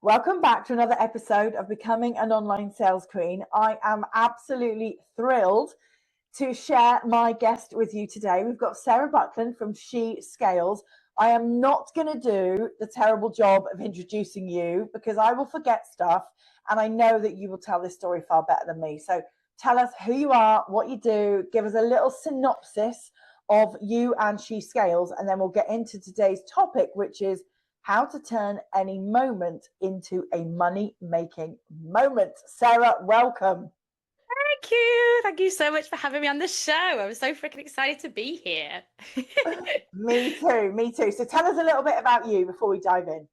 Welcome back to another episode of Becoming an Online Sales Queen. I am absolutely thrilled to share my guest with you today. We've got Sarah Buckland from She Scales. I am not going to do the terrible job of introducing you because I will forget stuff, and I know that you will tell this story far better than me. So tell us who you are, what you do, give us a little synopsis of you and She Scales, and then we'll get into today's topic, which is how to turn any moment into a money-making moment. Sarah, welcome. Thank you. Thank you so much for having me on the show. I'm so freaking excited to be here. Me too. So tell us a little bit about you before we dive in.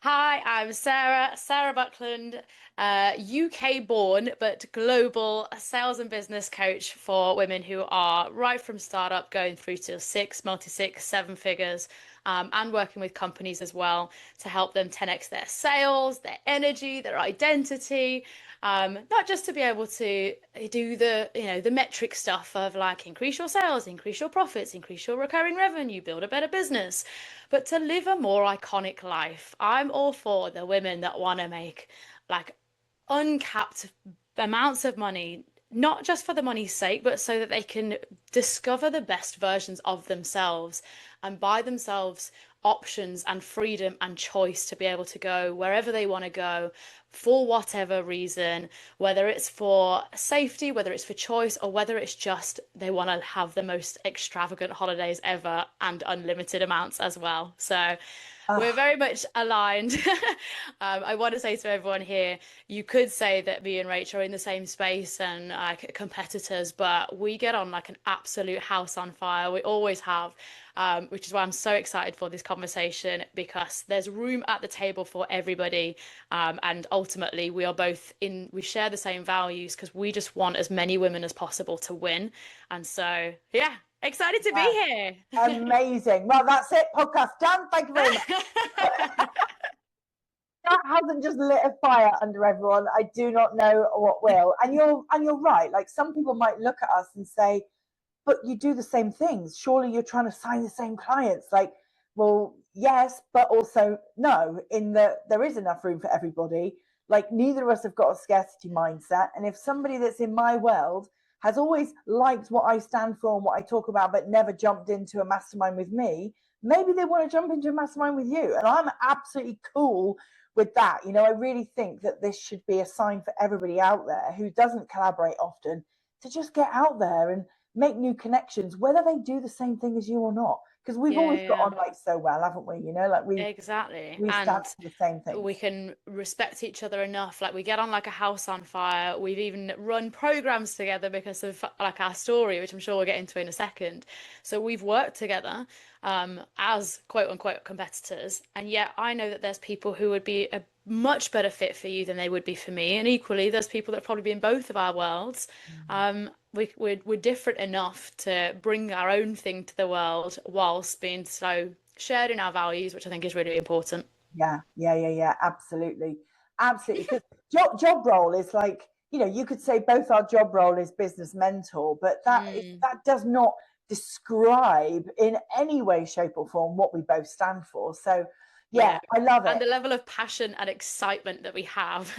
Hi, I'm Sarah Buckland, UK born but global sales and business coach for women who are right from startup going through to multi-six, seven figures, and working with companies as well to help them 10x their sales, their energy, their identity. Not just to be able to do the metric stuff of like increase your sales, increase your profits, increase your recurring revenue, build a better business, but to live a more iconic life. I'm all for the women that want to make like uncapped amounts of money, not just for the money's sake, but so that they can discover the best versions of themselves and buy themselves options and freedom and choice to be able to go wherever they want to go for whatever reason, whether it's for safety, whether it's for choice, or whether it's just they want to have the most extravagant holidays ever and unlimited amounts as well. So we're very much aligned. I want to say to everyone here, you could say that me and Rachel are in the same space and like competitors, but we get on like an absolute house on fire. We always have, which is why I'm so excited for this conversation, because there's room at the table for everybody. And ultimately, we share the same values because we just want as many women as possible to win. And so, yeah. Excited to be here. Amazing. Well, that's it. Podcast done. Thank you very much. That hasn't just lit a fire under everyone. I do not know what will. And you're right. Like some people might look at us and say, but you do the same things. Surely you're trying to sign the same clients. Like, well, yes, but also no, in that there is enough room for everybody. Like neither of us have got a scarcity mindset. And if somebody that's in my world has always liked what I stand for and what I talk about, but never jumped into a mastermind with me, maybe they want to jump into a mastermind with you. And I'm absolutely cool with that. You know, I really think that this should be a sign for everybody out there who doesn't collaborate often to just get out there and make new connections, whether they do the same thing as you or not. Because we've always got on like so well, haven't we? You know, like we stand for the same thing. We can respect each other enough. Like we get on like a house on fire. We've even run programs together because of like our story, which I'm sure we'll get into in a second. So we've worked together as quote unquote competitors. And yet I know that there's people who would be a much better fit for you than they would be for me. And equally, there's people that probably be in both of our worlds. We're different enough to bring our own thing to the world whilst being so shared in our values, which I think is really important. Yeah. Absolutely. Because job role is like, you know, you could say both our job role is business mentor, but that does not describe in any way, shape, or form what we both stand for. So yeah. I love it. And the level of passion and excitement that we have.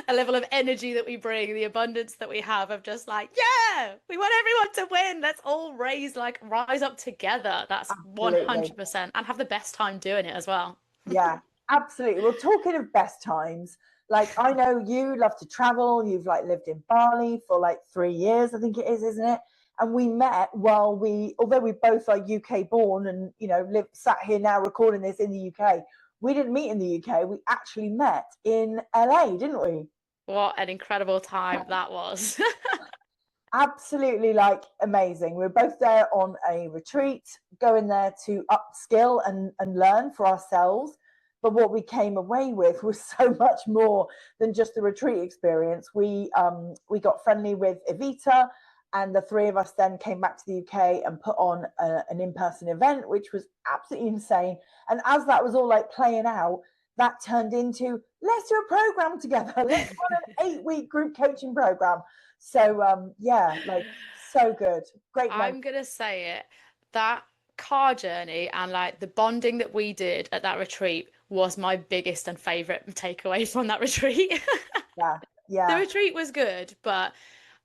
A level of energy that we bring, the abundance that we have of just like, yeah, we want everyone to win. Let's all rise up together. That's absolutely 100%, and have the best time doing it as well. Yeah, absolutely. Well, talking of best times, like I know you love to travel. You've like lived in Bali for like 3 years, I think it is, isn't it? And we met although we both are UK born and, you know, sat here now recording this in the UK. We didn't meet in the UK. We actually met in LA, didn't we? What an incredible time that was. Absolutely, like amazing. We were both there on a retreat, going there to upskill and learn for ourselves. But what we came away with was so much more than just the retreat experience. We got friendly with Evita, and the three of us then came back to the UK and put on an in-person event, which was absolutely insane. And as that was all like playing out, that turned into, let's do a program together. Let's run an 8-week group coaching program. So yeah, like so good. Great. I'm going to say it, that car journey and like the bonding that we did at that retreat was my biggest and favorite takeaway from that retreat. Yeah, The yeah, retreat was good, but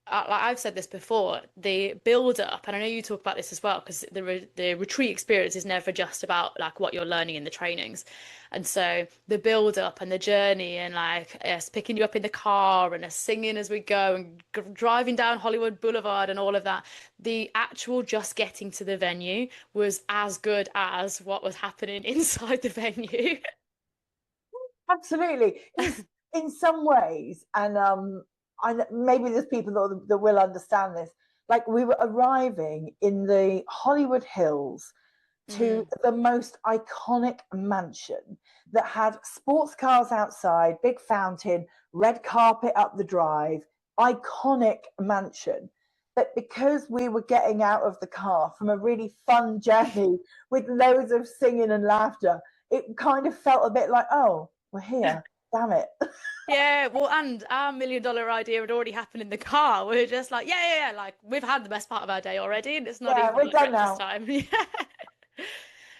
like I've said this before, the build up, and I know you talk about this as well, because the retreat experience is never just about like what you're learning in the trainings, and so the build up and the journey, and like us picking you up in the car and us singing as we go and driving down Hollywood Boulevard and all of that, the actual just getting to the venue was as good as what was happening inside the venue. absolutely. In some ways, and maybe there's people that will understand this. Like we were arriving in the Hollywood Hills to Mm. the most iconic mansion that had sports cars outside, big fountain, red carpet up the drive, iconic mansion. But because we were getting out of the car from a really fun journey with loads of singing and laughter, it kind of felt a bit like, oh, we're here. Damn it. Yeah, well, and our $1 million idea had already happened in the car. We are just like, yeah, like we've had the best part of our day already, and it's not Yeah, even we're like done breakfast now. time. Yeah,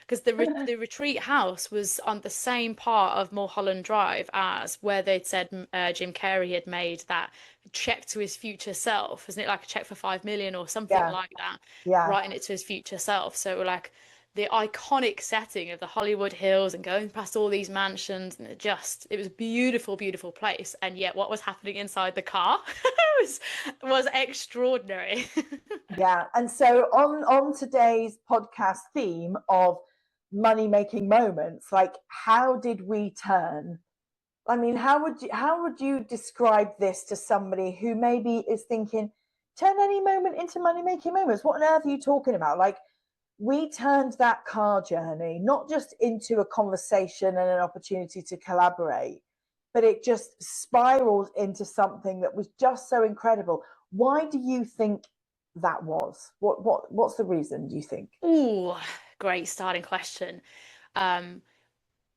because the retreat house was on the same part of Mulholland Drive as where they'd said Jim Carrey had made that check to his future self, isn't it, like a check for 5 million or something Yeah, like that, yeah, writing it to his future self. So like the iconic setting of the Hollywood Hills and going past all these mansions, and it was a beautiful, beautiful place. And yet what was happening inside the car was extraordinary. yeah. And so on today's podcast theme of money making moments, like how did we turn? I mean, how would you describe this to somebody who maybe is thinking, turn any moment into money making moments? What on earth are you talking about? Like we turned that car journey not just into a conversation and an opportunity to collaborate, but it just spiraled into something that was just so incredible. Why do you think that was? What's the reason, do you think? Ooh, great starting question. Um,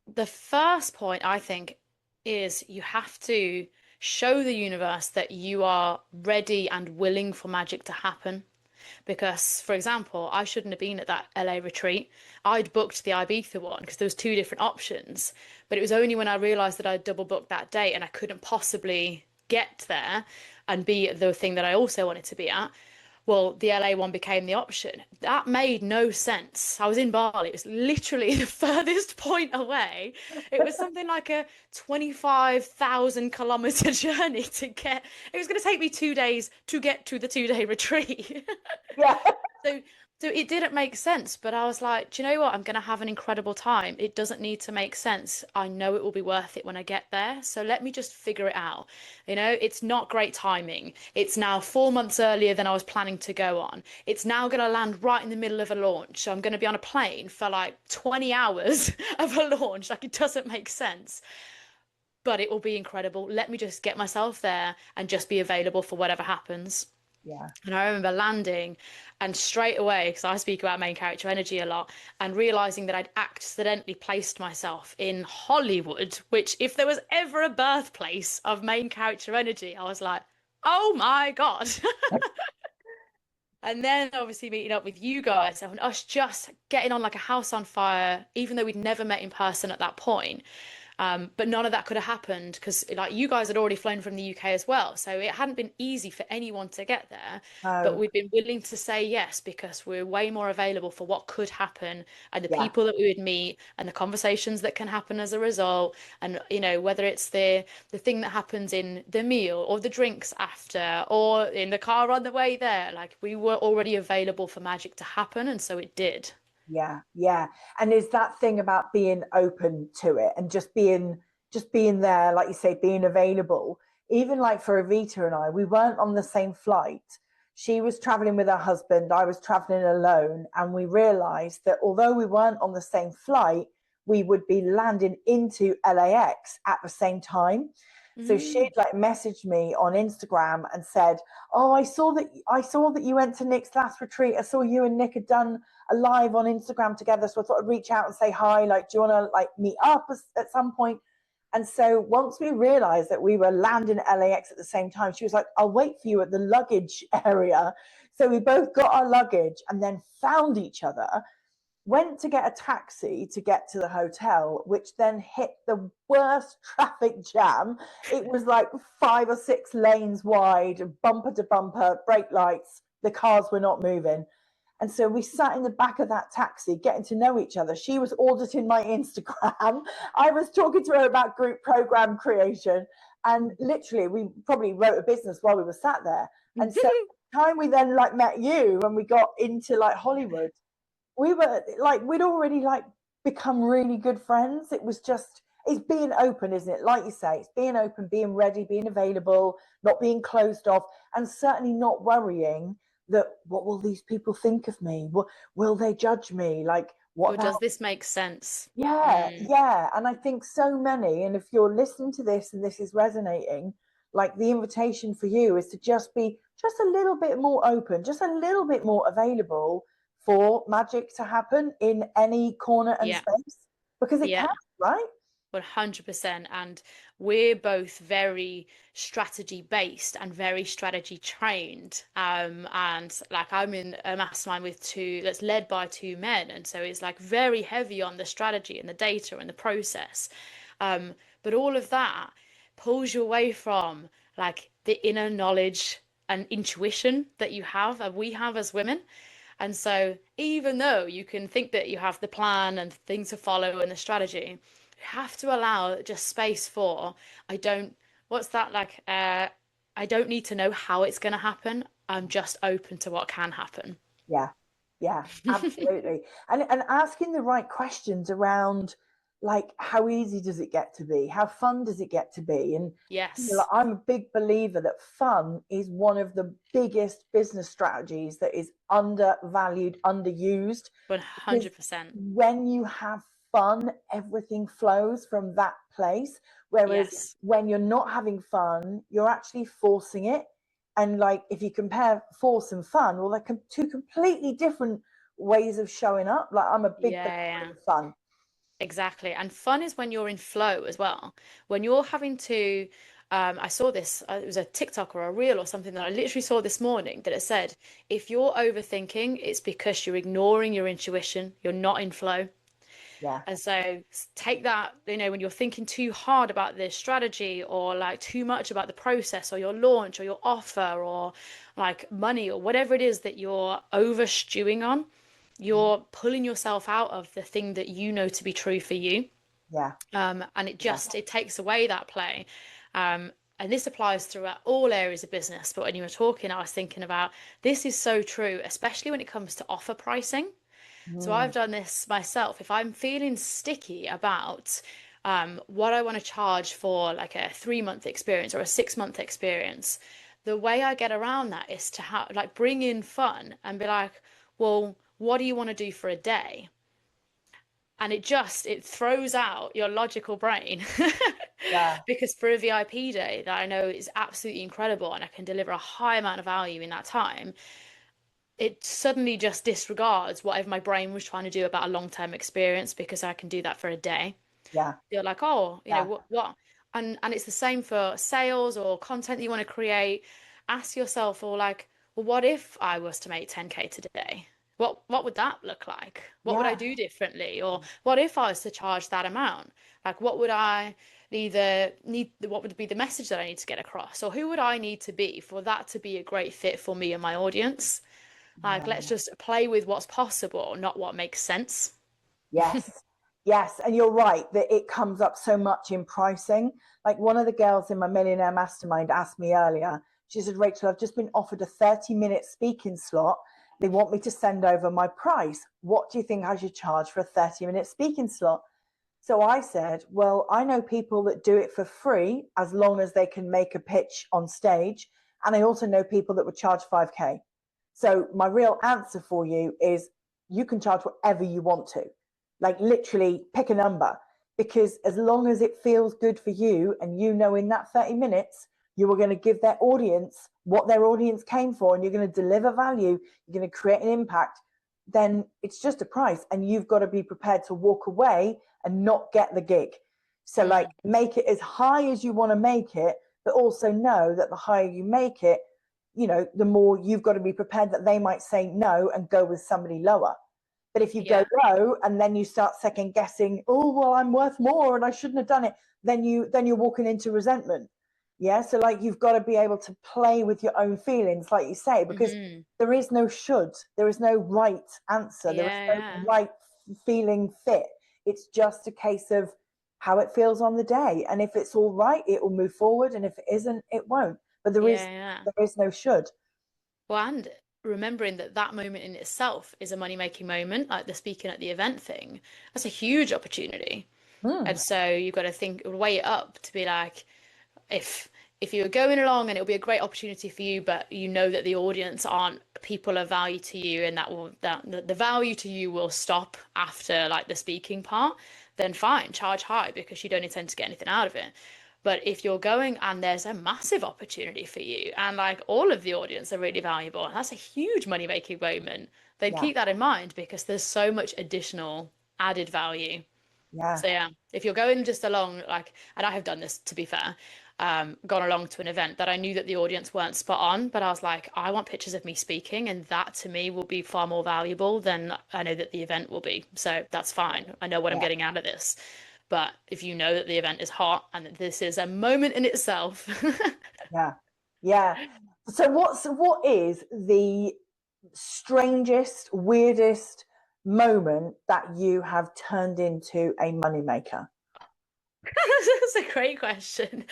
the first point I think is you have to show the universe that you are ready and willing for magic to happen. Because, for example, I shouldn't have been at that LA retreat. I'd booked the Ibiza one because there was two different options, but it was only when I realized that I'd double booked that date and I couldn't possibly get there and be at the thing that I also wanted to be at. Well, the LA one became the option. That made no sense. I was in Bali. It was literally the furthest point away. It was something like a 25,000 kilometer journey to get. It was going to take me 2 days to get to the 2 day retreat. Yeah, So, so it didn't make sense, but I was like, do you know what? I'm going to have an incredible time. It doesn't need to make sense. I know it will be worth it when I get there. So let me just figure it out. It's not great timing. It's now 4 months earlier than I was planning to go on. It's now going to land right in the middle of a launch. So I'm going to be on a plane for like 20 hours of a launch. Like it doesn't make sense, but it will be incredible. Let me just get myself there and just be available for whatever happens. yeah, And I remember landing and straight away, because I speak about main character energy a lot, and realizing that I'd accidentally placed myself in Hollywood, which, if there was ever a birthplace of main character energy, I was like, oh my God. And then obviously meeting up with you guys and us just getting on like a house on fire, even though we'd never met in person at that point. But none of that could have happened because, like, you guys had already flown from the UK as well. So it hadn't been easy for anyone to get there. But oh, we'd been willing to say yes because we're way more available for what could happen and the yeah, people that we would meet and the conversations that can happen as a result. And, whether it's the thing that happens in the meal or the drinks after or in the car on the way there, like, we were already available for magic to happen. And so it did. yeah, yeah. And is that thing about being open to it and just being there, like you say, being available. Even like for Evita and I, we weren't on the same flight. She was traveling with her husband, I was traveling alone, and we realized that although we weren't on the same flight, we would be landing into LAX at the same time. So she'd Mm. like messaged me on Instagram and said, "Oh, I saw that you went to Nick's last retreat. I saw you and Nick had done a live on Instagram together. So I thought I'd reach out and say hi. Like, do you want to like meet up at some point?" And so once we realized that we were landing at LAX at the same time, she was like, "I'll wait for you at the luggage area." So we both got our luggage and then found each other, went to get a taxi to get to the hotel, which then hit the worst traffic jam. It was like 5 or 6 lanes wide, bumper to bumper, brake lights. The cars were not moving. And so we sat in the back of that taxi getting to know each other. She was auditing my Instagram. I was talking to her about group program creation. And literally, we probably wrote a business while we were sat there. And so the time we then like met you and we got into like Hollywood, we were like, we'd already like become really good friends. It was just, it's being open, isn't it? Like you say, it's being open, being ready, being available, not being closed off, and certainly not worrying that what will these people think of me? Will they judge me? Like, what Or about, does this make sense? yeah, yeah. And I think so many, and if you're listening to this and this is resonating, like the invitation for you is to just be just a little bit more open, just a little bit more available for magic to happen in any corner and Yeah. space, because it Yeah. can, right? 100%. And we're both very strategy based and very strategy trained. And like I'm in a mastermind with two that's led by two men. And so it's like very heavy on the strategy and the data and the process. But all of that pulls you away from like the inner knowledge and intuition that you have and we have as women. And so even though you can think that you have the plan and things to follow and the strategy, you have to allow just space for, I don't, what's that like? I don't need to know how it's going to happen. I'm just open to what can happen. Yeah, yeah, absolutely. And asking the right questions around like how easy does it get to be? How fun does it get to be? And like, Yes, I'm a big believer that fun is one of the biggest business strategies that is undervalued, underused. Because 100%. when you have fun, everything flows from that place. Whereas Yes. when you're not having fun, you're actually forcing it. And like if you compare force and fun, well, they're two completely different ways of showing up. Like I'm a big Yeah, believer in fun. exactly. And fun is when you're in flow as well. When you're having to, I saw this, it was a TikTok or a reel or something that I literally saw this morning that it said, if you're overthinking, it's because you're ignoring your intuition, you're not in flow. Yeah, And so take that, when you're thinking too hard about this strategy or like too much about the process or your launch or your offer or like money or whatever it is that you're over stewing on, you're pulling yourself out of the thing that you know to be true for you. yeah, And it yeah, just, it takes away that play. And this applies throughout all areas of business. But when you were talking, I was thinking about this is so true, especially when it comes to offer pricing. So mm, I've done this myself. If I'm feeling sticky about what I want to charge for like a 3-month experience or a 6-month experience, the way I get around that is to have like bring in fun and be like, well, what do you want to do for a day? And it throws out your logical brain. yeah, Because for a VIP day that I know is absolutely incredible and I can deliver a high amount of value in that time, it suddenly just disregards whatever my brain was trying to do about a long-term experience because I can do that for a day. yeah, You're like, oh, yeah, what? And it's the same for sales or content that you want to create. Ask yourself, or like, well, what if I was to make 10K today? What would that look like? What would I yeah, do differently? Or what if I was to charge that amount? Like, what would I either need, what would be the message that I need to get across? Or who would I need to be for that to be a great fit for me and my audience? Like, let's yeah. just play with what's possible, not what makes sense. Yes, yes, and you're right that it comes up so much in pricing. Like one of the girls in my millionaire mastermind asked me earlier, she said, Rachel, I've just been offered a 30-minute speaking slot. They want me to send over my price. What do you think I should charge for a 30-minute speaking slot? So I said, well, I know people that do it for free as long as they can make a pitch on stage. And I also know people that would charge 5K. So my real answer for you is you can charge whatever you want to. Like literally pick a number, because as long as it feels good for you and you know in that 30 minutes you are going to give their audience what their audience came for and you're going to deliver value, you're going to create an impact, then it's just a price and you've got to be prepared to walk away and not get the gig. So like Mm, make it as high as you want to make it, but also know that the higher you make it, the more you've got to be prepared that they might say no and go with somebody lower. But if you Yeah. go low and then you start second guessing, oh well, I'm worth more and I shouldn't have done it, then you're walking into resentment. Yeah. So like you've got to be able to play with your own feelings, like you say, because Hmm. there is no should, there is no right answer, there is Yeah, no yeah. right feeling fit. It's just a case of how it feels on the day. And if it's all right, it will move forward. And if it isn't, it won't. But Yeah, yeah. there is no should. Well, and remembering that that moment in itself is a money-making moment, like the speaking at the event thing, that's a huge opportunity. Mm, And so you've got to think, weigh it up to be like, if if you're going along and it'll be a great opportunity for you, but you know that the audience aren't people of value to you, and that the value to you will stop after like the speaking part, then fine, charge high because you don't intend to get anything out of it. But if you're going and there's a massive opportunity for you and like all of the audience are really valuable, that's a huge money making moment, then yeah, keep that in mind because there's so much additional added value. yeah, So yeah, if you're going just along, like, and I have done this to be fair, gone along to an event that I knew that the audience weren't spot on, but I was like, I want pictures of me speaking, and that to me will be far more valuable than I know that the event will be. So that's fine. I know what I'm yeah, getting out of this. But if you know that the event is hot and that this is a moment in itself, yeah, yeah. So what is the strangest, weirdest moment that you have turned into a moneymaker? that's a great question.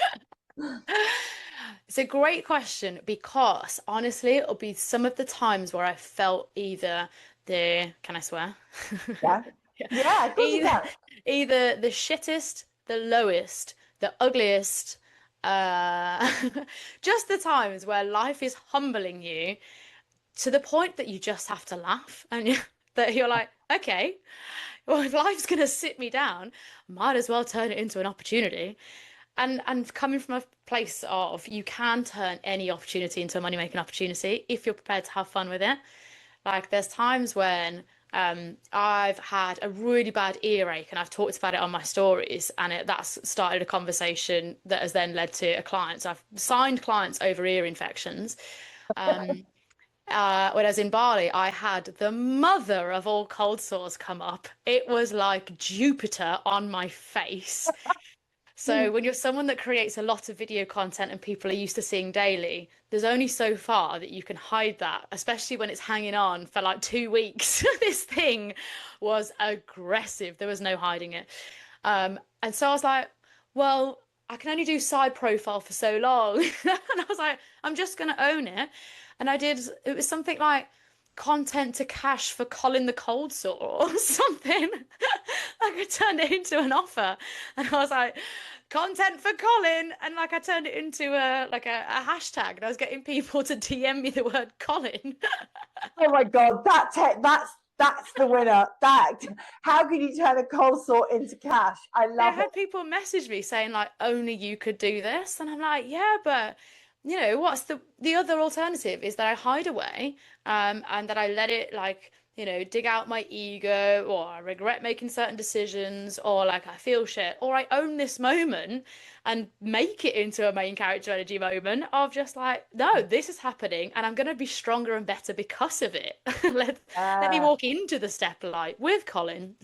It's a great question because honestly, it'll be some of the times where I felt either can I swear? Yeah, Yeah. yeah, of course you Either, can. either the shittest, the lowest, the ugliest, uh, just the times where life is humbling you to the point that you just have to laugh and that you're like, okay, well, if life's gonna sit me down, might as well turn it into an opportunity. And coming from a place of you can turn any opportunity into a money making opportunity if you're prepared to have fun with it. Like there's times when I've had a really bad earache and I've talked about it on my stories, and that's started a conversation that has then led to a client. So I've signed clients over ear infections. Um, when I was in Bali, I had the mother of all cold sores come up. It was like Jupiter on my face. So when you're someone that creates a lot of video content and people are used to seeing daily, there's only so far that you can hide that, especially when it's hanging on for like 2 weeks. This thing was aggressive. There was no hiding it. And so I was like, well, I can only do side profile for so long. And I was like, I'm just gonna own it. And I did, it was something like content to cash for Colin the cold sore or something. Like I turned it into an offer. And I was like, content for Colin. And like I turned it into a hashtag and I was getting people to DM me the word Colin. Oh my god, that's the winner. That how can you turn a cold sore into cash? I I love it. had people message me saying like only you could do this, and I'm like, yeah, but what's the other alternative is that I hide away, and that I let it like dig out my ego, or I regret making certain decisions, or like I feel shit, or I own this moment and make it into a main character energy moment of just like, no, this is happening, and I'm gonna be stronger and better because of it. Let me Uh, walk into the step light with Colin.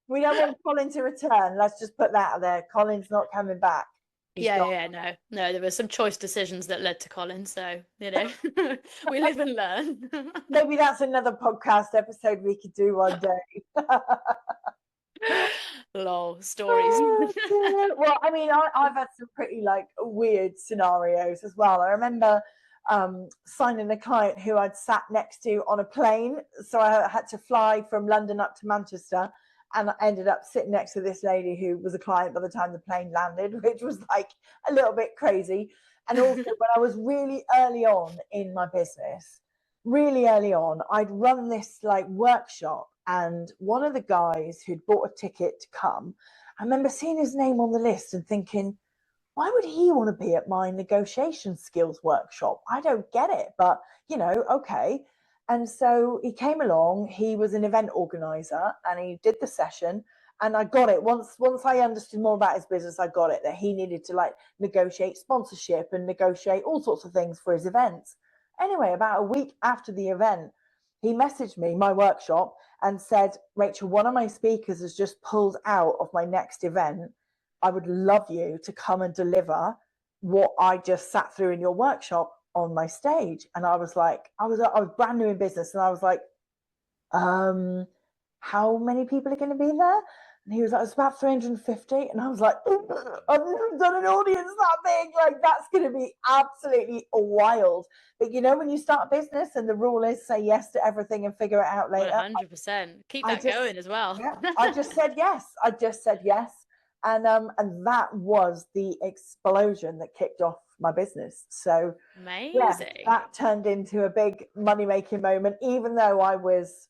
we don't want Colin to return. Let's just put that out there. Colin's not coming back. He's Yeah, gone. yeah, no, no, there were some choice decisions that led to Colin, so we live and learn. Maybe that's another podcast episode we could do one day. Lol, stories. Well, I mean, I've had some pretty like weird scenarios as well. I remember signing a client who I'd sat next to on a plane. So I had to fly from London up to Manchester. And I ended up sitting next to this lady who was a client by the time the plane landed, which was like a little bit crazy. And also, when I was really early on in my business, really early on, I'd run this like workshop, and one of the guys who'd bought a ticket to come, I remember seeing his name on the list and thinking, why would he want to be at my negotiation skills workshop? I don't get it, but okay. And so he came along. He was an event organizer, and he did the session. And I got it once I understood more about his business. I got it that he needed to like negotiate sponsorship and negotiate all sorts of things for his events. Anyway, about a week after the event, he messaged me, my workshop, and said, Rachel, one of my speakers has just pulled out of my next event. I would love you to come and deliver what I just sat through in your workshop on my stage. And I was like, I was brand new in business, and I was like, how many people are going to be there? And he was like, it's about 350. And I was like, I've never done an audience that big. Like, that's going to be absolutely wild. But you know, when you start a business and the rule is say yes to everything and figure it out later. 100%. Keep that going as well. Yeah, I just said yes. I just said yes. And that was the explosion that kicked off my business. So amazing. Yeah, that turned into a big money-making moment, even though I was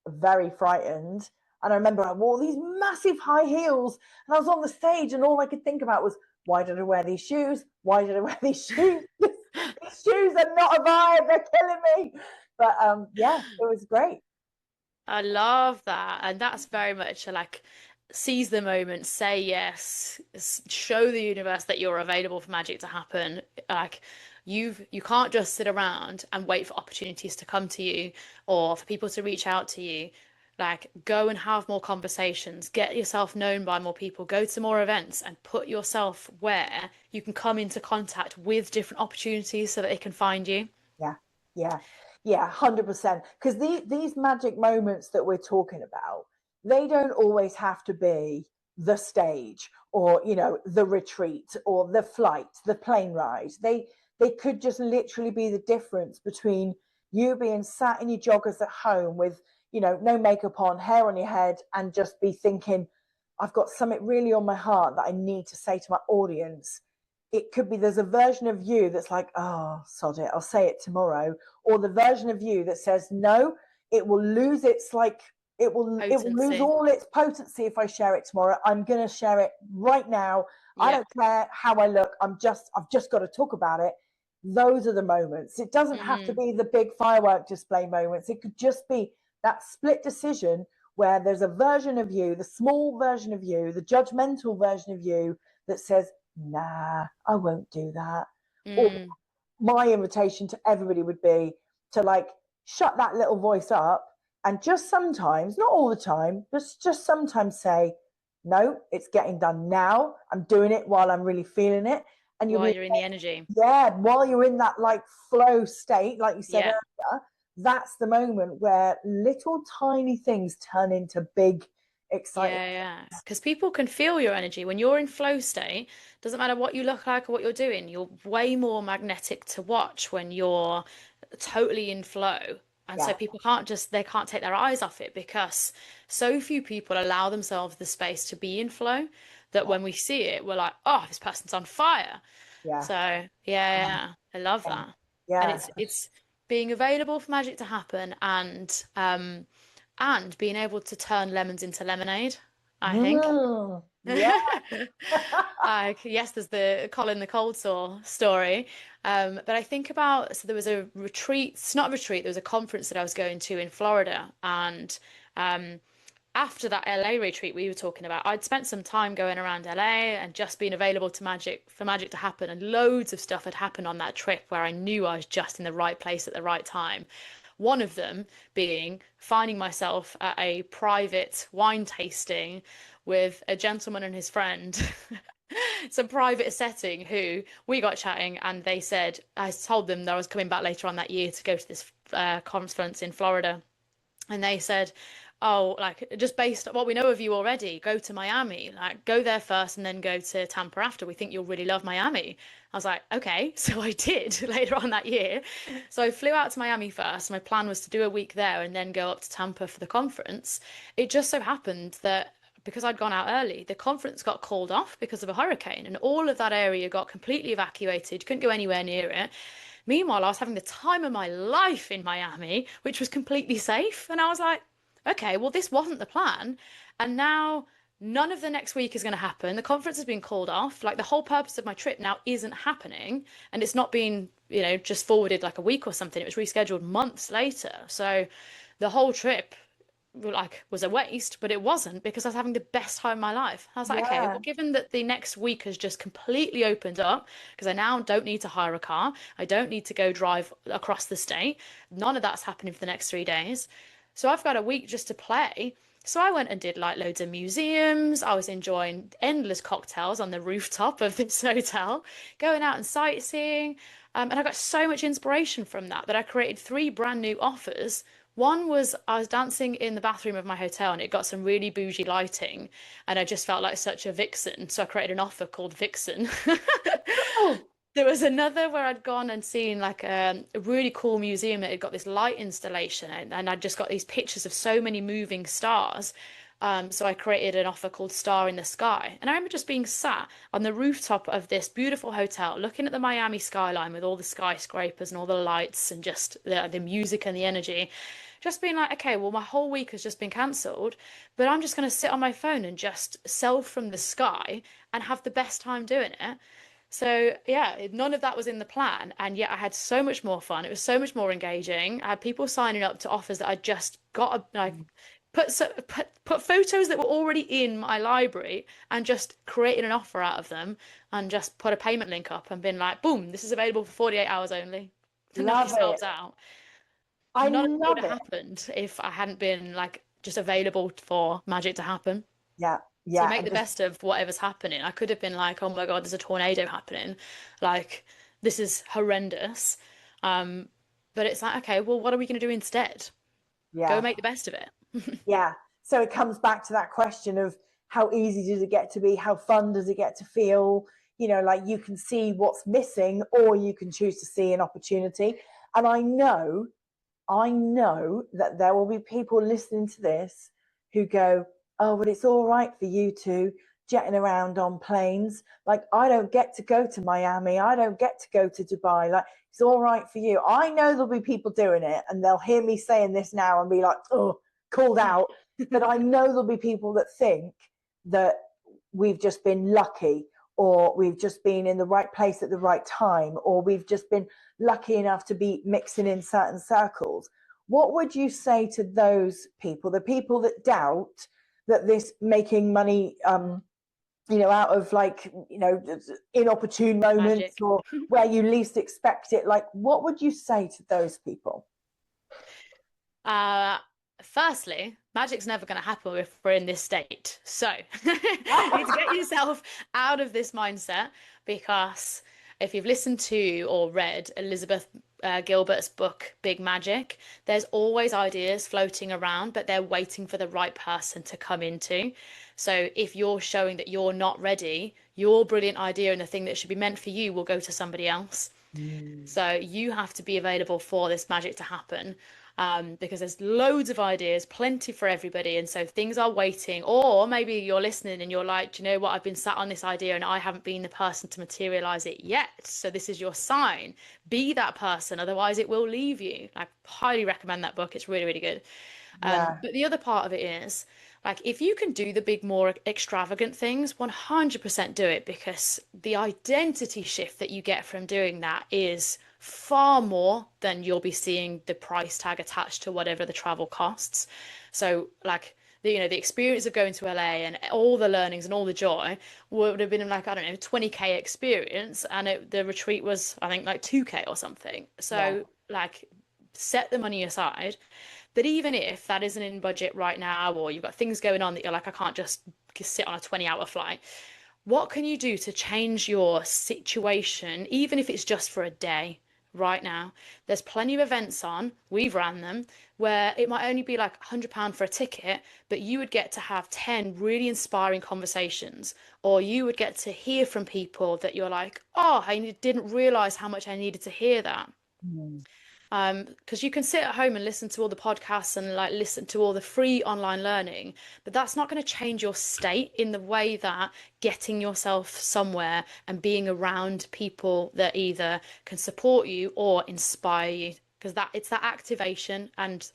very frightened. And I remember I wore these massive high heels, and I was on the stage, and all I could think about was, why did I wear these shoes? Why did I wear these shoes? These shoes are not a vibe. They're killing me. But yeah, it was great. I love that. And that's very much like seize the moment, say yes, show the universe that you're available for magic to happen. Like you can't just sit around and wait for opportunities to come to you or for people to reach out to you. Like go and have more conversations, get yourself known by more people, go to more events and put yourself where you can come into contact with different opportunities so that they can find you. Yeah, yeah, yeah, 100%. Because these magic moments that we're talking about, they don't always have to be the stage or, you know, the retreat or the flight, the plane ride. They could just literally be the difference between you being sat in your joggers at home with, you know, no makeup on, hair on your head, and just be thinking, I've got something really on my heart that I need to say to my audience. It could be there's a version of you that's like, oh, sod it, I'll say it tomorrow. Or the version of you that says, no, it will lose its like, it will lose all its potency if I share it tomorrow. I'm going to share it right now. Yeah. I don't care how I look. I've just got to talk about it. Those are the moments. It doesn't have to be the big firework display moments. It could just be that split decision where there's a version of you, the small version of you, the judgmental version of you that says, nah, I won't do that. Or my invitation to everybody would be to like shut that little voice up and just sometimes, not all the time, just sometimes say, no, it's getting done now. I'm doing it while I'm really feeling it. And while you're in the energy. Yeah, while you're in that like flow state, like you said earlier, that's the moment where little tiny things turn into big exciting. Yeah. Because people can feel your energy when you're in flow state. Doesn't matter what you look like or what you're doing. You're way more magnetic to watch when you're totally in flow. And so people can't take their eyes off it because so few people allow themselves the space to be in flow that when we see it, we're like, oh, this person's on fire. Yeah. So I love that. Yeah. And it's being available for magic to happen and being able to turn lemons into lemonade, I think. Yeah. Yes, there's the Colin the cold sore story. But I think about, so there was a retreat, it's not a retreat, there was a conference that I was going to in Florida. And after that LA retreat we were talking about, I'd spent some time going around LA and just being available to magic to happen. And loads of stuff had happened on that trip where I knew I was just in the right place at the right time. One of them being finding myself at a private wine tasting with a gentleman and his friend. It's a private setting who we got chatting and they said, I told them that I was coming back later on that year to go to this conference in Florida. And they said, oh, like just based on what we know of you already, go to Miami, like go there first and then go to Tampa after. We think you'll really love Miami. I was like, okay. So I did later on that year. So I flew out to Miami first. My plan was to do a week there and then go up to Tampa for the conference. It just so happened that because I'd gone out early, the conference got called off because of a hurricane and all of that area got completely evacuated. Couldn't go anywhere near it. Meanwhile, I was having the time of my life in Miami, which was completely safe. And I was like, okay, well, this wasn't the plan. And now none of the next week is going to happen. The conference has been called off. Like the whole purpose of my trip now isn't happening. And it's not been, just forwarded like a week or something. It was rescheduled months later. So the whole trip like was a waste, but it wasn't, because I was having the best time of my life. I was like, okay, Yeah. well, given that the next week has just completely opened up, because I now don't need to hire a car, I don't need to go drive across the state, none of that's happening for the next 3 days. So I've got a week just to play. So I went and did like loads of museums. I was enjoying endless cocktails on the rooftop of this hotel, going out and sightseeing. And I got so much inspiration from that that I created 3 brand new offers. One was I was dancing in the bathroom of my hotel and it got some really bougie lighting, and I just felt like such a vixen. So I created an offer called Vixen. Oh, There was another where I'd gone and seen like a really cool museum that had got this light installation, and I'd just got these pictures of so many moving stars. So I created an offer called Star in the Sky. And I remember just being sat on the rooftop of this beautiful hotel, looking at the Miami skyline with all the skyscrapers and all the lights and just the music and the energy. Just being like, okay, well, my whole week has just been cancelled, but I'm just going to sit on my phone and just sell from the sky and have the best time doing it. So yeah, none of that was in the plan, and yet I had so much more fun. It was so much more engaging. I had people signing up to offers that I just got like put photos that were already in my library and just created an offer out of them, and just put a payment link up and been like, boom, this is available for 48 hours only. To knock love it. yourselves out. I None of it would love have it. happened if I hadn't been like just available for magic to happen. Yeah. So you Yeah. make And the just, best of whatever's happening. I could have been like, oh my God, there's a tornado happening. Like, this is horrendous. Um, but it's like, okay, well, what are we going to do instead? Go yeah. make the best of it. Yeah. So it comes back to that question of how easy does it get to be? How fun does it get to feel? You know, like you can see what's missing, or you can choose to see an opportunity. And I know that there will be people listening to this who go, oh, but it's all right for you two jetting around on planes. Like, I don't get to go to Miami. I don't get to go to Dubai. Like, it's all right for you. I know there'll be people doing it and they'll hear me saying this now and be like, oh, called out. But I know there'll be people that think that we've just been lucky, or we've just been in the right place at the right time, or we've just been lucky enough to be mixing in certain circles. What would you say to those people, the people that doubt that this making money, out of like, inopportune moments Magic. or where you least expect it, like, what would you say to those people? Uh, Firstly, magic's never going to happen if we're in this state. So you need to get yourself out of this mindset, because if you've listened to or read Elizabeth Gilbert's book, Big Magic, there's always ideas floating around, but they're waiting for the right person to come into. So if you're showing that you're not ready, your brilliant idea and the thing that should be meant for you will go to somebody else. Mm. So you have to be available for this magic to happen. Because there's loads of ideas, plenty for everybody. And so things are waiting. Or maybe you're listening and you're like, do you know what? I've been sat on this idea and I haven't been the person to materialize it yet. So this is your sign. Be that person. Otherwise, it will leave you. I highly recommend that book. It's really, really good. Yeah. But the other part of it is like, if you can do the big, more extravagant things, 100% do it, because the identity shift that you get from doing that is far more than you'll be seeing the price tag attached to whatever the travel costs. So, like, the experience of going to LA and all the learnings and all the joy would have been like, I don't know, 20K experience, and the retreat was, I think, like 2K or something. Yeah. So, like, set the money aside. But even if that isn't in budget right now, or you've got things going on that you're like, I can't just sit on a 20-hour flight, what can you do to change your situation, even if it's just for a day? Right now, there's plenty of events on, we've ran them, where it might only be like £100 for a ticket, but you would get to have 10 really inspiring conversations, or you would get to hear from people that you're like, oh, I didn't realize how much I needed to hear that. Mm. Because you can sit at home and listen to all the podcasts and like listen to all the free online learning, but that's not going to change your state in the way that getting yourself somewhere and being around people that either can support you or inspire you, because that it's that activation. And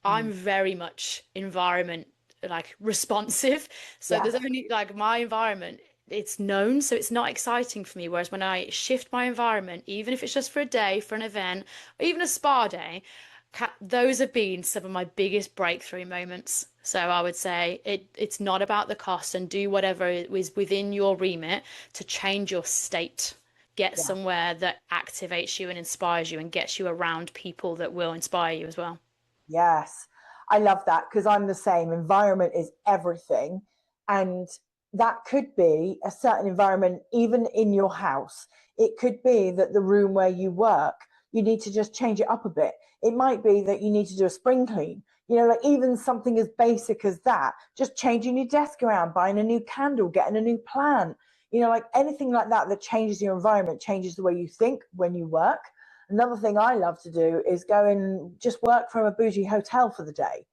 I'm Mm. very much environment like responsive. So Yeah. there's only like my environment, it's known, so it's not exciting for me. Whereas when I shift my environment, even if it's just for a day, for an event, or even a spa day, Those have been some of my biggest breakthrough moments. So I would say it's not about the cost, and do whatever is within your remit to change your state. Get Yeah. somewhere that activates you and inspires you and gets you around people that will inspire you as well. Yes, I love that because I'm the same. Environment is everything. And that could be a certain environment, even in your house. It could be that the room where you work, you need to just change it up a bit. It might be that you need to do a spring clean. You know, like even something as basic as that, just changing your desk around, buying a new candle, getting a new plant, you know, like anything like that that changes your environment, changes the way you think when you work. Another thing I love to do is go and just work from a bougie hotel for the day.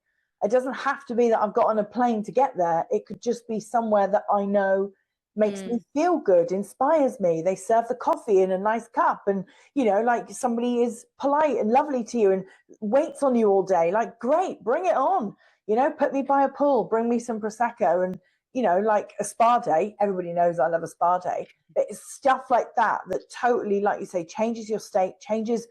It doesn't have to be that I've got on a plane to get there. It could just be somewhere that I know makes me Mm, feel good, inspires me. They serve the coffee in a nice cup, and you know, like somebody is polite and lovely to you and waits on you all day. Like, great, bring it on. You know, put me by a pool, bring me some prosecco, and you know, like a spa day. Everybody knows I love a spa day. It's stuff like that that totally, like you say, changes your state, changes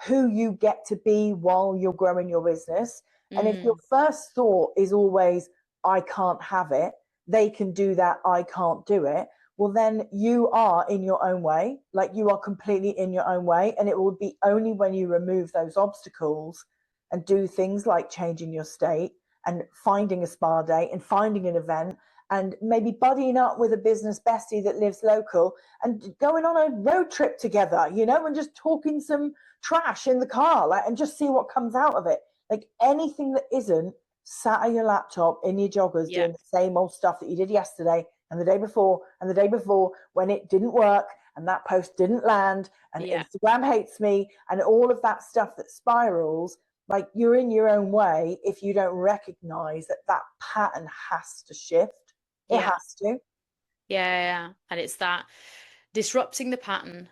who you get to be while you're growing your business. And if your mm, first thought is always, I can't have it, they can do that, I can't do it, well, then you are in your own way. Like you are completely in your own way. And it will be only when you remove those obstacles and do things like changing your state and finding a spa day and finding an event and maybe buddying up with a business bestie that lives local and going on a road trip together, you know, and just talking some trash in the car, like, and just see what comes out of it. Like anything that isn't sat at your laptop in your joggers yeah, doing the same old stuff that you did yesterday and the day before and the day before when it didn't work and that post didn't land and yeah, Instagram hates me and all of that stuff that spirals, like you're in your own way if you don't recognize that that pattern has to shift. It yeah, has to. yeah. And it's that disrupting the pattern,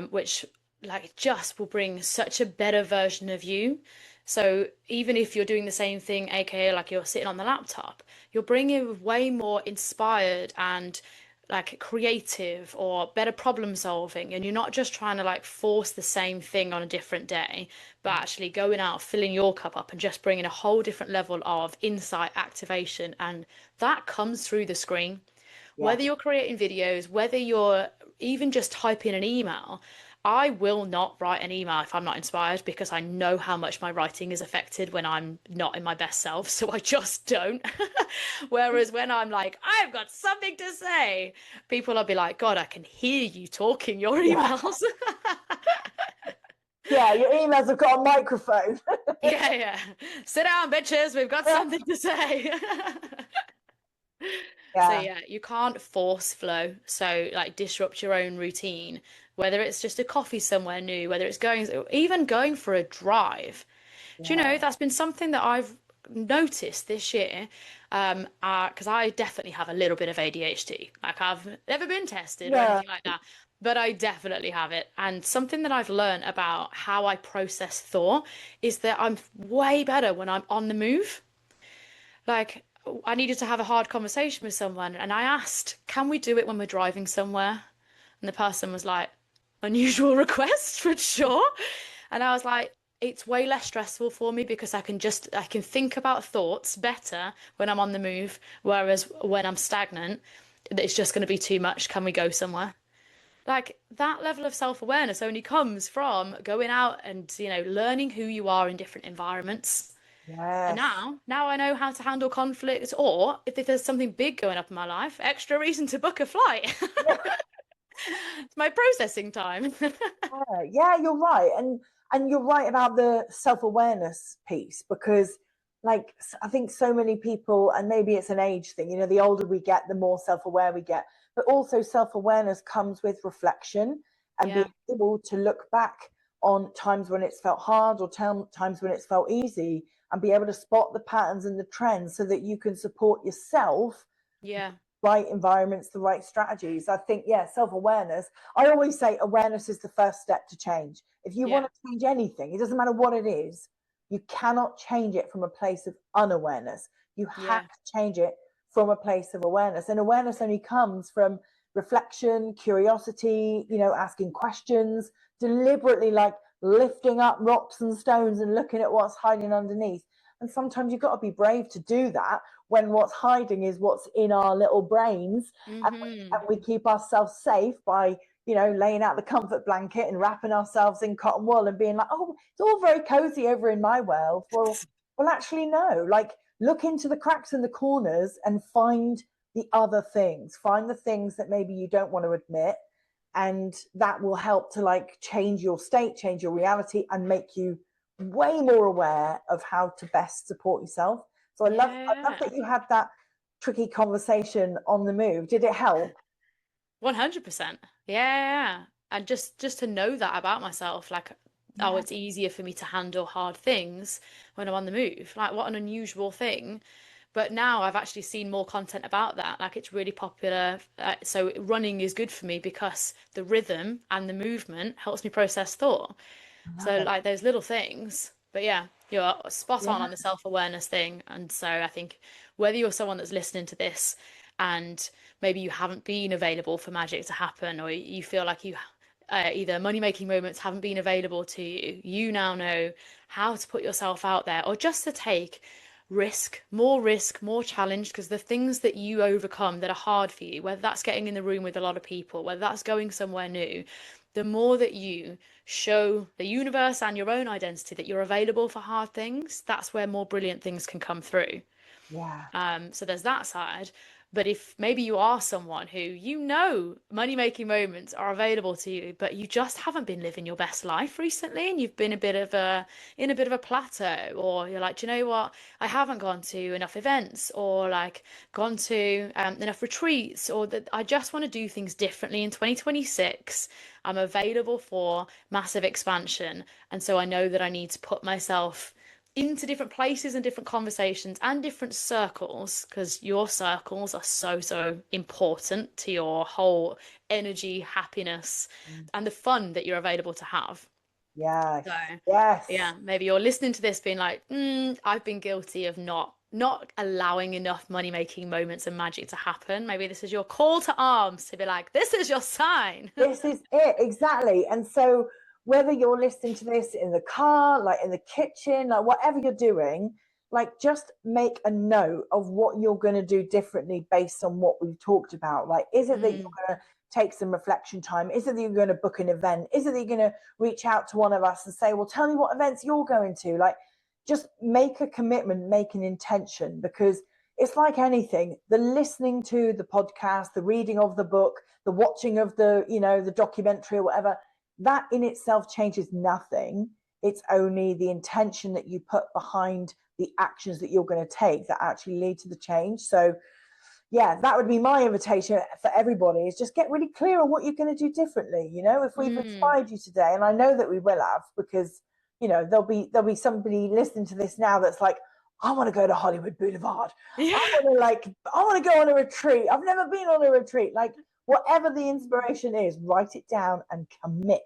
which like just will bring such a better version of you. So even if you're doing the same thing, aka like you're sitting on the laptop, you're bringing way more inspired and like creative or better problem solving, and you're not just trying to like force the same thing on a different day, but actually going out, filling your cup up, and just bringing a whole different level of insight, activation, and that comes through the screen. Whether Yes. you're creating videos, whether you're even just typing an email, I will not write an email if I'm not inspired because I know how much my writing is affected when I'm not in my best self. So I just don't. Whereas when I'm like, I've got something to say, people will be like, God, I can hear you talking your Yeah. emails. Yeah. Your emails have got a microphone. Yeah, yeah. Sit down, bitches. We've got something to say. So Yeah. yeah, you can't force flow. So like disrupt your own routine, whether it's just a coffee somewhere new, whether it's going, even going for a drive. Do you know, Yeah. that's been something that I've noticed this year, because I definitely have a little bit of ADHD. Like I've never been tested or Yeah. anything like that, but I definitely have it. And something that I've learned about how I process thought is that I'm way better when I'm on the move. Like, I needed to have a hard conversation with someone, and I asked, can we do it when we're driving somewhere? And the person was like, unusual request, for sure. And I was like, it's way less stressful for me because I can think about thoughts better when I'm on the move, whereas when I'm stagnant, it's just going to be too much. Can we go somewhere? Like that level of self-awareness only comes from going out and, learning who you are in different environments. And Yes. now I know how to handle conflict, or if there's something big going up in my life, extra reason to book a flight. It's my processing time. Yeah, yeah, you're right, and you're right about the self-awareness piece because, like, I think so many people, and maybe it's an age thing. You know, the older we get, the more self-aware we get. But also, self-awareness comes with reflection and being Yeah, able to look back on times when it's felt hard or times when it's felt easy, and be able to spot the patterns and the trends so that you can support yourself yeah, right environments, the right strategies. I think, yeah, self awareness. I always say awareness is the first step to change. If you yeah, want to change anything, it doesn't matter what it is, you cannot change it from a place of unawareness. You have yeah, to change it from a place of awareness. And awareness only comes from reflection, curiosity, you know, asking questions, deliberately like lifting up rocks and stones and looking at what's hiding underneath. And sometimes you've got to be brave to do that when what's hiding is what's in our little brains. And we keep ourselves safe by, you know, laying out the comfort blanket and wrapping ourselves in cotton wool and being like, oh, it's all very cozy over in my world. Well, actually, no. Like, look into the cracks in the corners and find the other things. Find the things that maybe you don't want to admit, and that will help to like change your state, change your reality, and make you way more aware of how to best support yourself. So I love that you had that tricky conversation on the move. Did it help? 100%. Yeah. And just to know that about myself, like, oh, it's easier for me to handle hard things when I'm on the move. Like, what an unusual thing. But now I've actually seen more content about that. Like, it's really popular. So running is good for me because the rhythm and the movement helps me process thought. So like those little things. But yeah, you're spot on the self-awareness thing. And so I think whether you're someone that's listening to this and maybe you haven't been available for magic to happen, or you feel like you either money-making moments haven't been available to you, you now know how to put yourself out there, or just to take risk, more challenge, because the things that you overcome that are hard for you, whether that's getting in the room with a lot of people, whether that's going somewhere new, the more that you show the universe and your own identity that you're available for hard things, that's where more brilliant things can come through. So there's that side. But if maybe you are someone who, you know, money-making moments are available to you, but you just haven't been living your best life recently, and you've been in a bit of a plateau, or you're like, do you know what? I haven't gone to enough events, or like gone to enough retreats, or that I just want to do things differently in 2026. I'm available for massive expansion, and so I know that I need to put myself into different places and different conversations and different circles, because your circles are so important to your whole energy, happiness, and the fun that you're available to have. So yeah, maybe you're listening to this being like, I've been guilty of not allowing enough money-making moments and magic to happen. Maybe this is your call to arms to be like, this is your sign. This is it, exactly. And so whether you're listening to this in the car, like in the kitchen, like whatever you're doing, like just make a note of what you're going to do differently based on what we've talked about. Like, is it that you're going to take some reflection time? Is it that you're going to book an event? Is it that you're going to reach out to one of us and say, well, tell me what events you're going to? Like, just make a commitment, make an intention, because it's like anything, the listening to the podcast, the reading of the book, the watching of the, you know, the documentary or whatever, that in itself changes nothing. It's only the intention that you put behind the actions that you're going to take that actually lead to the change. So yeah, that would be my invitation for everybody, is just get really clear on what you're going to do differently. You know, if we've inspired you today, and I know that we will have, because, you know, there'll be somebody listening to this now that's like, I want to go to Hollywood Boulevard. I want to go on a retreat. I've never been on a retreat. Like, whatever the inspiration is, write it down and commit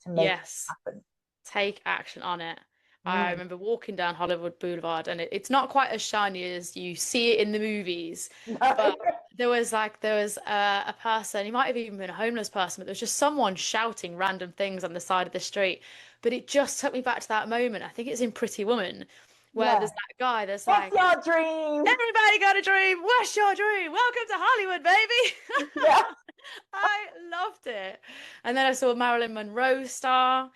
to make it happen. Take action on it. I remember walking down Hollywood Boulevard, and it's not quite as shiny as you see it in the movies. No. But there was a person, he might have even been a homeless person, but there was just someone shouting random things on the side of the street. But it just took me back to that moment. I think it's in Pretty Woman, where there's that guy that's like, what's your dream? Everybody got a dream. What's your dream? Welcome to Hollywood, baby. Yeah. I loved it. And then I saw Marilyn Monroe star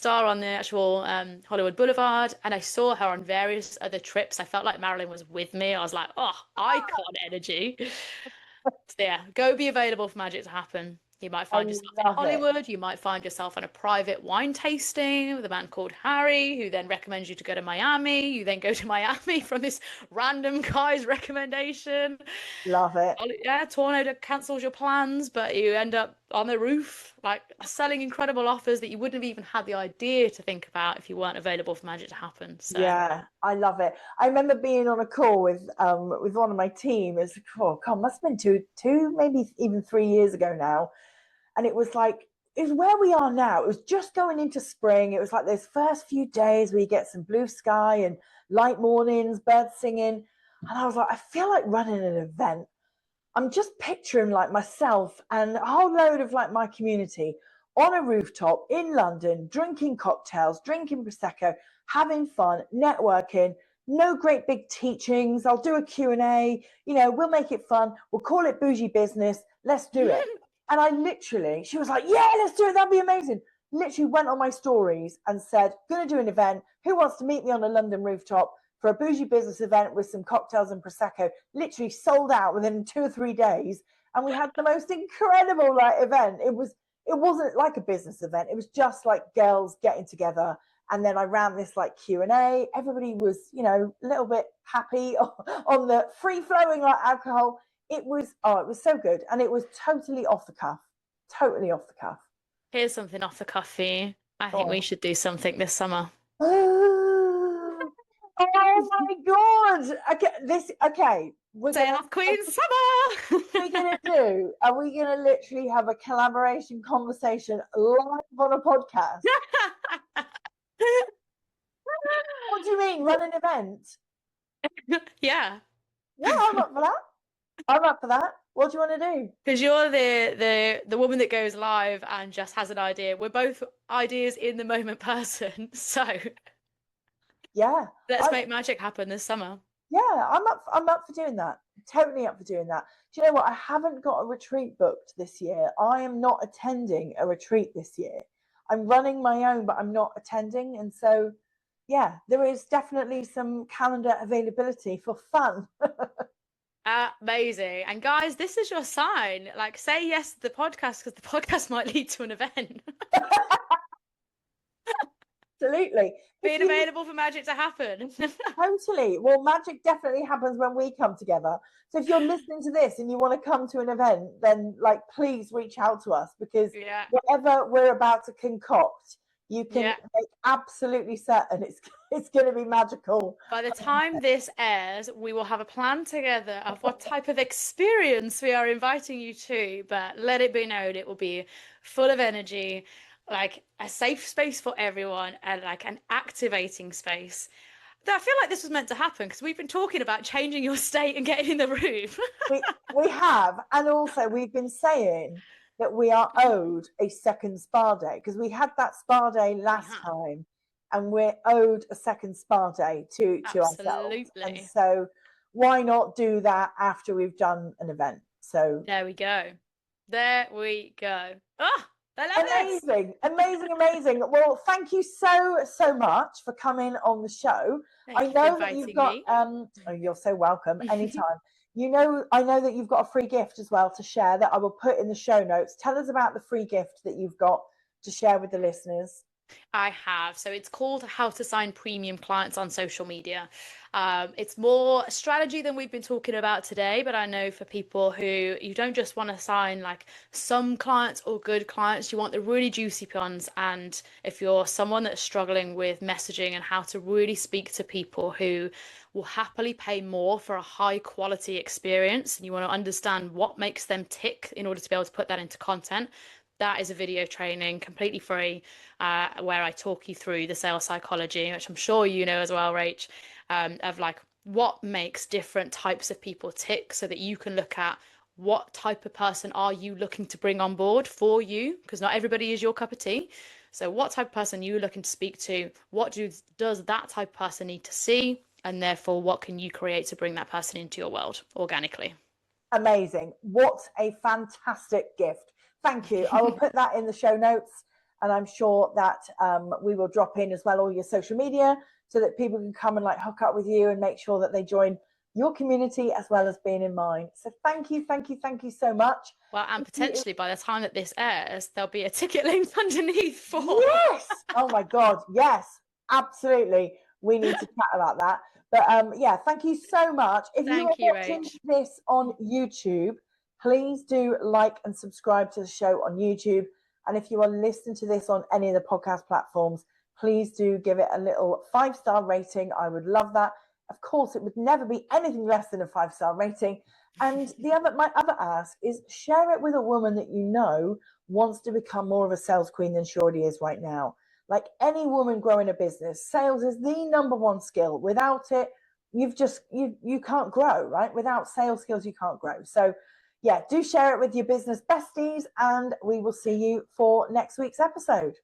on the actual Hollywood Boulevard, and I saw her on various other trips. I felt like Marilyn was with me. I was like, oh, icon energy. So yeah, go be available for magic to happen. You might find yourself in Hollywood. You might find yourself on a private wine tasting with a man called Harry, who then recommends you to go to Miami. You then go to Miami from this random guy's recommendation. Love it. Yeah, tornado cancels your plans, but you end up on the roof, like selling incredible offers that you wouldn't have even had the idea to think about if you weren't available for magic to happen. So yeah, I love it. I remember being on a call with one of my team. It's must have been two, maybe even 3 years ago now. And it was like, it's where we are now. It was just going into spring. It was like those first few days where you get some blue sky and light mornings, birds singing. And I was like, I feel like running an event. I'm just picturing like myself and a whole load of like my community on a rooftop in London, drinking cocktails, drinking Prosecco, having fun, networking. No great big teachings. I'll do a Q&A. We'll make it fun. We'll call it Bougie Business. Let's do it. And I literally, she was like, yeah, let's do it. That'd be amazing. Literally went on my stories and said, going to do an event. Who wants to meet me on a London rooftop for a Bougie Business event with some cocktails and Prosecco? Literally sold out within 2 or 3 days. And we had the most incredible event. It wasn't like a business event. It was just like girls getting together. And then I ran this Q&A. Everybody was, a little bit happy on the free flowing alcohol. It was so good. And it was totally off the cuff. Totally off the cuff. Here's something off the cuff for you. I think we should do something this summer. Oh my God. Okay. Say off Queen Summer. Are we gonna literally have a collaboration conversation live on a podcast? What do you mean, run an event? Yeah. Yeah, I'm up for that. What do you want to do? Because you're the woman that goes live and just has an idea. We're both ideas in the moment person. So yeah, let's make magic happen this summer. Yeah, I'm up for doing that. Totally up for doing that. Do you know what? I haven't got a retreat booked this year. I am not attending a retreat this year. I'm running my own, but I'm not attending. And so, yeah, there is definitely some calendar availability for fun. Amazing. And guys, this is your sign. Say yes to the podcast, because the podcast might lead to an event. Absolutely. Being available for magic to happen. Totally. Well, magic definitely happens when we come together. So if you're listening to this and you want to come to an event, then please reach out to us, because whatever we're about to concoct, you can make absolutely certain it's going to be magical. By the time this airs, we will have a plan together of what type of experience we are inviting you to. But let it be known, it will be full of energy, a safe space for everyone, and an activating space. I feel like this was meant to happen, because we've been talking about changing your state and getting in the room. we have, and also we've been saying that we are owed a second spa day, because we had that spa day last time, and we're owed a second spa day to ourselves. And so why not do that after we've done an event? So there we go. Oh, amazing. Well, thank you so much for coming on the show. I know that you've got you're so welcome anytime. I know that you've got a free gift as well to share that I will put in the show notes. Tell us about the free gift that you've got to share with the listeners. I have. So it's called How to Sign Premium Clients on Social Media. It's more strategy than we've been talking about today, but I know for people who you don't just want to sign some clients or good clients, you want the really juicy ones. And if you're someone that's struggling with messaging and how to really speak to people who will happily pay more for a high quality experience, and you want to understand what makes them tick in order to be able to put that into content, that is a video training completely free, where I talk you through the sales psychology, which I'm sure you know as well, Rach, of what makes different types of people tick, so that you can look at what type of person are you looking to bring on board for you, because not everybody is your cup of tea. So what type of person are you looking to speak to? What does that type of person need to see? And therefore, what can you create to bring that person into your world organically? Amazing. What a fantastic gift. Thank you. I will put that in the show notes, and I'm sure that we will drop in as well all your social media, so that people can come and hook up with you and make sure that they join your community as well as being in mine. So thank you so much. Well, and potentially by the time that this airs, there'll be a ticket link underneath for. Yes. Oh my God. Yes, absolutely. We need to chat about that. But thank you so much. If you are watching this on YouTube, please do like and subscribe to the show on YouTube. And if you are listening to this on any of the podcast platforms, please do give it a little 5-star rating. I would love that. Of course, it would never be anything less than a 5-star rating. And my other ask is share it with a woman that you know wants to become more of a sales queen than she already is right now. Like any woman growing a business, sales is the number one skill. Without it, you can't grow, right? Without sales skills, you can't grow. So yeah, do share it with your business besties, and we will see you for next week's episode.